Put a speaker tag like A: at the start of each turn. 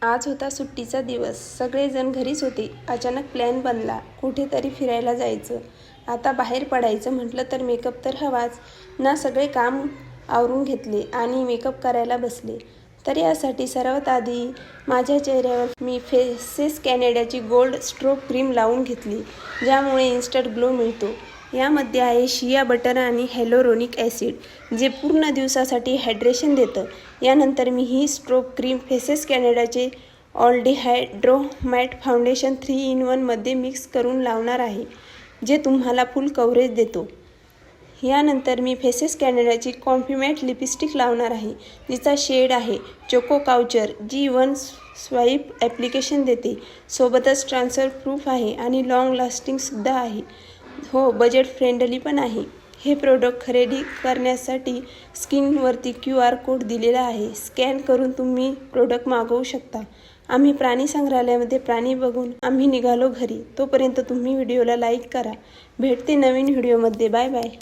A: आज होता सुट्टीचा दिवस. सगळेजण घरीच होते. अचानक प्लॅन बनला, कुठेतरी फिरायला जायचं. आता बाहेर पडायचं म्हटलं तर मेकअप तर हवाच ना. सगळे काम आवरून घेतले आणि मेकअप करायला बसले. तर यासाठी सर्वात आधी माझ्या चेहऱ्यावर मी फेसेस कॅनडाची गोल्ड स्ट्रोक क्रीम लावून घेतली, ज्यामुळे इन्स्टंट ग्लो मिळतो. यामध्ये आहे शिया बटर आणि ह्यालुरोनिक ॲसिड, जे पूर्ण दिवसासाठी हायड्रेशन देतं. यानंतर मी ही स्ट्रोक क्रीम फेसेस कॅनडाचे ऑल्डिहायड्रो मॅट फाउंडेशन 3 in 1 मध्ये मिक्स करून लावणार आहे, जे तुम्हाला फुल कव्हरेज देतो. यानंतर मी फेसेस कॅनडाची कॉम्फी मॅट लिपस्टिक लावणार आहे, जिचा शेड आहे चोको काउचर, जी 1 स्वाईप ॲप्लिकेशन देते. सोबतच ट्रान्सफर प्रूफ आहे आणि लॉंग लास्टिंगसुद्धा आहे. हो, बजेट फ्रेंडली पण आहे. हे प्रोडक्ट खरेदी करण्यासाठी स्क्रीनवरती QR कोड दिलेला आहे. स्कॅन करून तुम्ही प्रोडक्ट मागवू शकता. आम्ही प्राणी संग्रहालयामध्ये प्राणी बघून आम्ही निघालो घरी. तोपर्यंत तुम्ही व्हिडिओला लाईक करा. भेटते नवीन व्हिडिओमध्ये. Bye bye.